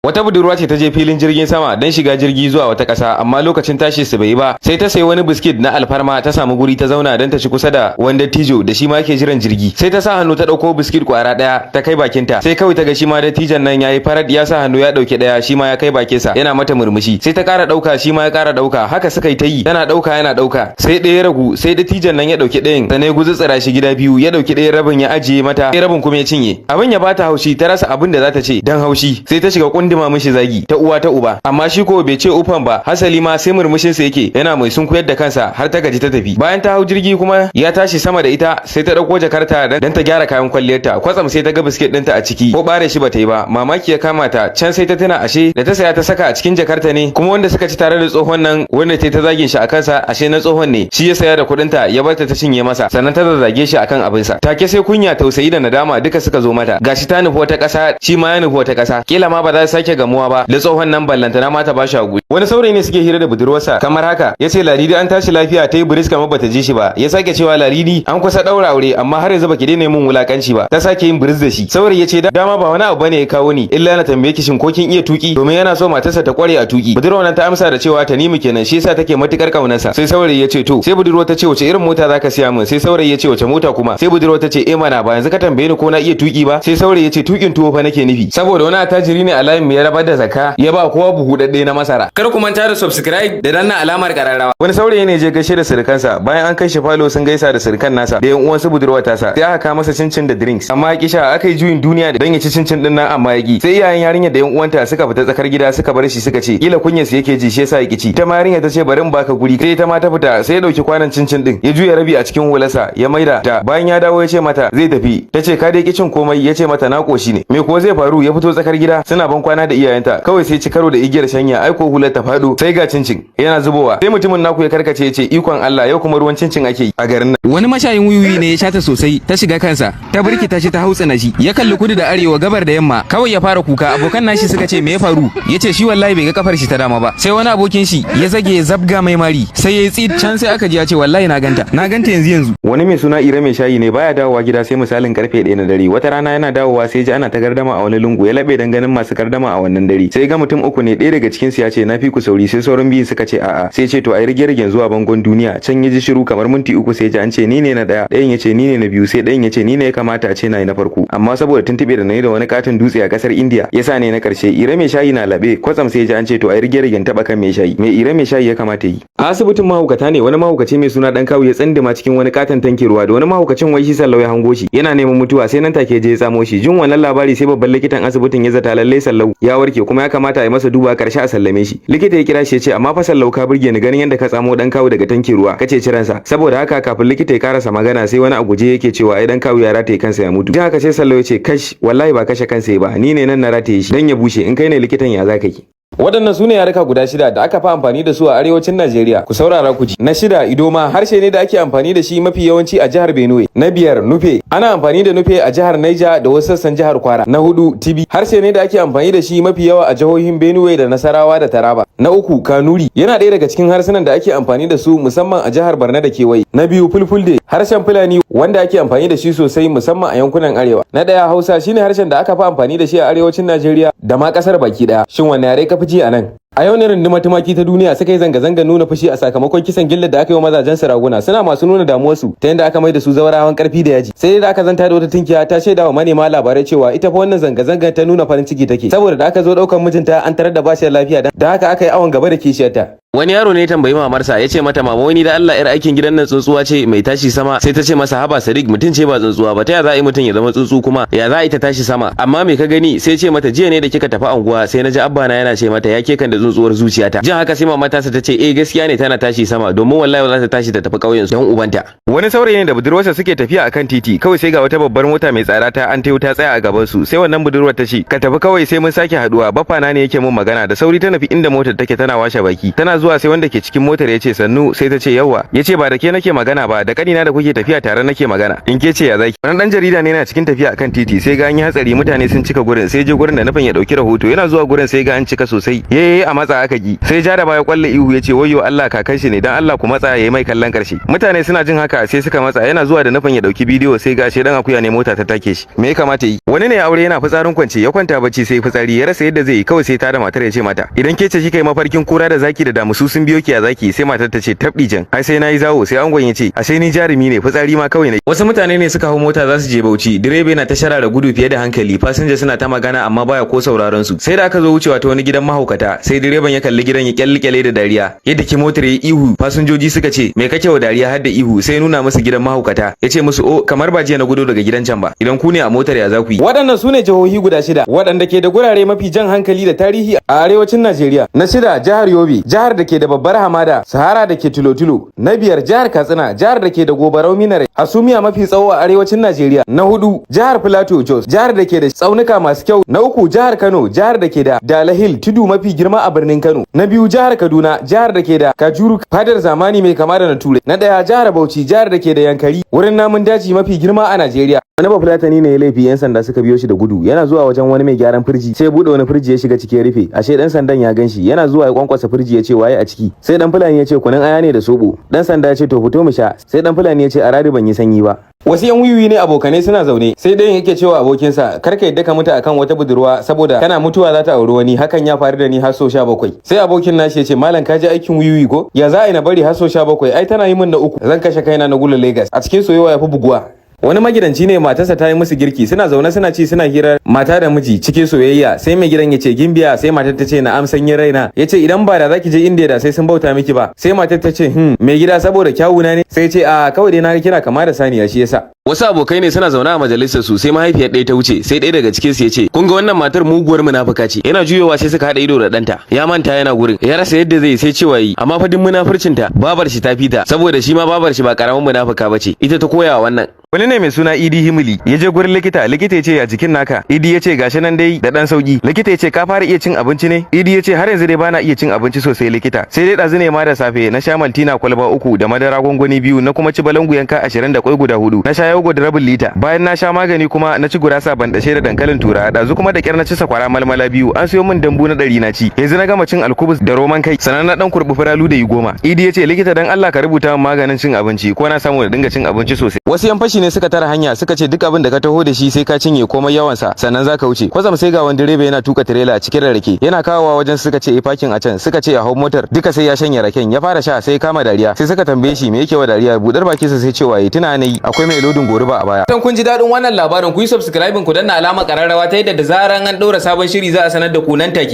wata budurwa ce ta je filin jirgin sama don shiga jirgi zuwa wata ƙasa amma lokacin tashi su bai ba sai ta sayi wani biskit na alfarma ta samu guri ta zauna don ta ci kusa da wani dattijo da shi ma yake jiran jirgi sai ta sa hannu ta dauko biskit kwara daya ta kai bakinta sai kawai ta ga shi ma dattijon nan yayi farad ya sa hannu ya dauke daya shi ma ya kai bakinsa yana mata murmushi sai ta kara dauka shi ma ya kara dauka haka suka yi ta yi tana dauka yana dauka sai ɗaya ragu sai dattijon nan ya dauki ɗayan sannan ya guzutsira shi gida biyu ya dauki ɗayan rabin ya ajiye mata ɗayan rabin kuma ya cinye abin ya bata haushi ta rasa abin da za ta ce dan haushi sai ta shiga kunduma mishi zagi ta uwa ta uba amma shi ko bai ce ufan ba hasali ma sai murmushin sa yake yana mai sunkuyar da kansa har ta gaji ta tafi bayan ta hau jirgi kuma ya tashi sama da ita sai ta dauko jakarta dan ta gyara kayan kwalliyarta kwatsam sai ta ga biskit ɗinta a ciki ko bare shi bata yi ba mamaki ya kama ta can sai ta tuna ashe da ta saya ta saka a cikin jakarta ne kuma wanda suka ci tare da tsohon nan wanda ta zagin shi a kansa ashe na tsohon ne shi ya saya da kuɗin ta ya barta ta cinye masa sannan ta zage shi akan abin sa take sai kunya tausayi da nadama duka suka zo mata gashi ta nufi wata ƙasa shi ma ya nufi wata ƙasa kila ma ba za su sake gamuwa ba da tsohon nan ballantana ma ta ba shi hagu wani saurayi ne suke hira da budurwarsa kamar haka yace Laridi an tashi lafiya ta yi buris kamar bata ji shi ba ya sake cewa Laridi an kusa daura aure amma har yanzu baki daina mun wulakanci ba ta sake yin buris da shi saurayi yace dama ba wani abu bane ya kawo ni illa na tambaye ki shin ko kin iya tuki domin yana so matarsa ta kware a tuki budurwar nan ta amsa da cewa Tanimu kenan shi yasa take matukar kaunarsa sai saurayi yace to sai budurwar ta ce wace irin mota zaka siya min sai saurayi yace wace mota kuma sai budurwar ta ce mana ba yanzu ka tambaye ni ko na iya tuki ba sai saurayi yace tukin tuwo fa nake nufi saboda wani attajiri ne a layin mai rabar da zakka ya ba kowa buhu dadde na masara kar ku manta da subscribe da danna alamar kararrawa wani saurayi ne je gaishe da surukansa bayan an kai shi falo sun gaisa da surukan nasa da yan uwan su budurwar tasa sai aka masa cincin da drinks amma ya kisha aka yi juyin duniya da dan ya ci cincin din nan amma ya ki sai iyayen yarinyar da yan uwanta suka fita tsakar gida suka bar shi suka ce kila kunyar su yake ji shi yasa ya kici ta yarinya ta ce bari in baka guri sai ta ma ta fita sai ya dauki kwanan cincin din ya juya rabi a cikin hularsa ya maida ta bayan ya dawo ya ce mata zai tafi ta ce ka dai kicin komai ya ce mata na koshi ne me ko zai faru ya fito tsakar gida suna ban kwana da iyayenta kawai sai ci karo da igiyar shanya aiko hular ta fado sai ga cincin yana zubowa sai mutumin naku ya karkace ya ce ikon Allah yau kuma ruwan cincin ake yi a garin nan wani mashayin wiwi ne ya shata sosai ta shiga kansa ta burkita shi ta hautsina shi ya kalli kudu da arewa gabar da yamma kawai ya fara kuka abokan nashi suka ce me ya faru ya ce shi wallahi bai ga kafar shi ta dama ba sai wani abokin shi ya zage ya zabga mai mari sai ya yi tsit can sai aka ji ya ce wallahi na ganta yanzu wani mai suna Ira mai shayi ne baya dawowa gida sai misalin karfe 1 na dare wata rana yana dawowa sai ji ana ta gardama a wani lungu ya labe dan ganin masu gardama a wannan dare sai ga mutum uku ne ɗaya daga cikin su ya ce na fi ku sauri sai sauran biyu suka ce a'a sai ce to ai rige zuwa bangon duniya can ya ji shiru kamar minti uku sai ji an ce ni ne na daya ɗayan ya ce ni ne na biyu sai ɗayan ya ce ni ne ya kamata a ce na yi na farko amma saboda tuntube da nayi da wani katin dutse a kasar India yasa ne na karshe Ira mai shayi na labe kwatsam sai ji an ce to ai rige taba kan mai shayi mai Ira mai shayi ya kamata yi a asibitin mahaukata ne wani mahaukaci mai suna dan kawu ya tsandima cikin wani katon tankin ruwa da wani mahaukacin wai shi sallau ya hango shi yana neman mutuwa sai nan take je ya tsamo shi jin wannan labari sai babban likitan asibitin ya zata lalle sallau ya warke kuma ya kamata a yi masa duba karshe a sallame shi likita ya kira shi ya ce amma fa sallau ka burge ni ganin yadda ka tsamo dan kawu daga tankin ruwa kace ciransa saboda haka kafin likita ya karasa magana sai wani a guje yake cewa ai dan kawu ya rataye kansa ya mutu jin haka sai sallau ya ce kash wallahi ba kashe kansa ba ni ne nan na rataye shi dan ya bushe in kai ne likitan ya zaka yi waɗannan su ne yaruka guda shida da aka fi amfani da su a arewacin Najeriya ku saurara ku ji na shida idoma harshe ne da ake amfani da shi mafi yawanci a jihar Benue na biyar nufe ana amfani da nufe a jihar Niger da wasu sassan jihar Kwara na hudu tibi harshe ne da ake amfani da shi mafi yawa a jihohin Benue da Nasarawa da Taraba na uku kanuri yana ɗaya daga cikin harsunan da ake amfani da su musamman a jihar Borno da kewaye na biyu fulfulde harshen Fulani wanda ake amfani da shi sosai musamman a yankunan arewa na ɗaya Hausa shine harshen da aka fi amfani da shi a arewacin Najeriya da ma ƙasar baki ɗaya shin wanne yare ka fi ji a nan a yau ne rundumar tumaki ta duniya suka yi zanga-zanga nuna fushi a sakamakon kisan gillar da aka yi wa mazajen su raguna suna masu nuna damuwarsu ta yadda aka mai da su zawarawan karfi da yaji sai dai da aka zanta da wata tunkiya ta shaida wa manema labarai cewa ita fa wannan zanga-zangar ta nuna farin ciki take saboda da aka zo daukan mijinta an tarar da bashiyar lafiya da haka aka yi awon gaba da kishiyarta wani yaro ne ya tambayi mamarsa ya ce mata mama wani da Allah yar aikin gidan nan tsuntsuwa ce mai tashi sama sai ta ce masa haba Sadiq mutum ce ba tsuntsuwa ba ta ya za a yi mutum ya zama tsuntsu kuma ya za a yi ta tashi sama amma me ka gani sai ce mata jiya ne da kika tafi anguwa sai na ji abba na yana ce mata ya ke kan da tsuntsuwar zuciyata jin haka sai mama ta ce gaskiya ne tana tashi sama domin wallahi za ta tashi ta tafi ƙauyen su yan ubanta wani saurayi ne da budurwarsa suke tafiya akan titi kawai sai ga wata babbar mota mai tsada ta an tayo ta tsaya a gaban su sai wannan budurwar ta ce ka tafi kawai sai mun sake haduwa baffa na ne yake mun magana da sauri ta nufi inda motar take tana washe baki tana yana zuwa sai wanda ke cikin motar ya ce sannu, sai ta ce yawa. Ya ce ba da ke nake magana ba, da kanina da kuke tafiya tare nake magana. In ke ce ya zaki. Wannan dan jarida ne yana cikin tafiya akan titi sai ga an yi hatsari mutane sun cika gurin, sai je gurin da nufin ya dauki rahoto. Yana zuwa gurin sai ga an cika sosai. Yeye a matsa aka gi. Sai ja da baya kwalle ihu ya ce wayyo Allah kakan shi ne dan Allah ku matsa yayi mai kallon karshe. Mutane suna jin haka sai suka matsa. Yana zuwa da nufin ya dauki bidiyo sai ga dan akuya ne mota ta take shi. Me ya kamata yi? Wani ne aure yana fitsarin kwance ya kwanta bacci sai fitsari ya rasa yadda zai yi, kawai sai ta da matar ya ce mata idan ke ce kika yi mafarkin kura da zaki da damusu sun biyo ki a zaki, sai matar ta ce tabdi jan ai sai nayi zawo, sai angon ya ce ashe ni jarumi ne fitsari ma kawai ne. Wasu mutane ne suka hau mota za su je Bauchi, direba yana ta shara da gudu fiye da hankali, fasinja suna ta magana amma baya ko sauraron su. Sai da aka zo wucewa ta wani gidan mahaukata, sai direban ya kalli gidan ya kyalkyale da dariya, yadda ki motar ya ihu, fasinjoji suka ce me kake wa dariya har da ihu, sai nuna musu gidan mahaukata ya ce musu o kamar ba jiya na gudu daga gidan can ba, idan ku ne a motar ya za ku yi. Waɗannan su ne jihohi guda shida waɗanda ke da gurare mafi jan hankali da tarihi a arewacin Najeriya. Na shida jihar Yobe, jihar da ke da babbar hamada Sahara da ke tulo-tulo. Na biyar jihar Katsina, jihar da ke da gobarau minare hasumiya mafi tsawo a arewacin Najeriya. Na hudu jihar Plateau Jos, jihar da ke da tsaunuka masu kyau. Na uku jihar Kano, jihar da ke da Dala Hill, tudu mafi girma a birnin Kano. Na biyu jihar Kaduna, jihar da ke da Kajuru, fadar zamani mai kama da na Ture. Na daya jihar Bauchi, jihar da ke da Yankari, wurin namun daji mafi girma a Najeriya. Wani bafulatani ne ya laifi, yan sanda suka biyo shi da gudu. Yana zuwa wajen wani mai gyaran firji, sai bude wani firji ya shiga ciki ya rufe. Ashe dan sandan ya ganshi, yana zuwa ya kwankwasa firji ya ce waye a ciki. Sai dan fulani ya ce kunun aya ne da sobo. Dan sanda ya ce to fito mu sha. Sai dan fulani ya ce a rari ban yi sanyi ba. Wasu yan wiwi ne abokanai suna zaune, sai dai yake cewa abokinsa kar ka yadda ka mutu akan wata budurwa saboda kana mutuwa za ta auri wani, hakan ya faru da ni har so 17. Sai abokin nashi ya ce malam ka ji aikin wiwi ko? Ya za a yi na bari har so 17, ai tana yi min na 3. Zan kashe kaina na gula Lagos. A cikin soyayya ya fi buguwa. Wani magidanci ne matarsa ta yi musu girki, suna zaune suna ci suna hirar mata da miji cikin soyayya. Sai mai gidan ya ce gimbiya, sai matar ta ce na amsan yin raina. Ya ce idan ba da zaki je India da sai sun bauta miki ba. Sai matar ta ce mai gida saboda kyawuna ne. Sai ce a kawai dai na ga kina kama da saniya shi yasa. Wasu abokai ne suna zaune a majalisar su, sai mahaifiyar ɗaya ta wuce, sai ɗaya daga cikin su ya ce kun ga wannan matar muguwar munafuka ce. Yana juyowa sai suka haɗa ido da ɗanta, ya manta yana gurin, ya rasa yadda zai sai cewa yi amma fa duk munafurcin ta babar shi ta fita, saboda shi ma babar shi ba karamin munafuka bace, ita ta koya wannan. Wani ne mai suna Idi Himili ya je gurin likita ya ce a jikin naka. Idi ya ce gashi nan dai da dan sauki. Likita ya ce ka fara iya cin abinci ne? Idi ya ce har yanzu dai bana iya cin abinci sosai likita, sai dai ɗazu ne ma da safe na sha maltina kwalba 3 da madara gwangwani 2 na kuma ci balangu yanka 20 da kwai guda 4 na sha yogo da rabin lita. Bayan na sha magani kuma na ci gurasa bandashe da dankalin tura, ɗazu kuma da kyar na ci sakwara malmala 2, an siyo min dambu na 100 na ci. Yanzu na gama cin alkubus da roman kai, sannan na dan kurbi furalu da yi 10. Idi ya ce likita dan Allah ka rubuta min maganin cin abinci ko na samu da dinga cin abinci sosai. Wasu yan fashi ne suka tara hanya suka ce duk abin da ka taho da shi sai ka cinye komai yawansa sannan zaka wuce. Kwazam sai ga wani direba yana tuka tirela a cikin rake, yana kawowa wajen suka ce parking a can, suka ce a hau motar, duka sai ya shanye raken, ya fara sha sai kama dariya. Sai suka tambaye shi me yake wa dariya, budar bakinsa sai cewa yi tuna ne akwai mai lodin goruba a baya. Dan kun ji dadin wannan labarin ku yi subscribe ku danna alamar kararrawa ta yadda da zaran an ɗora sabon shiri za a sanar da ku nan take.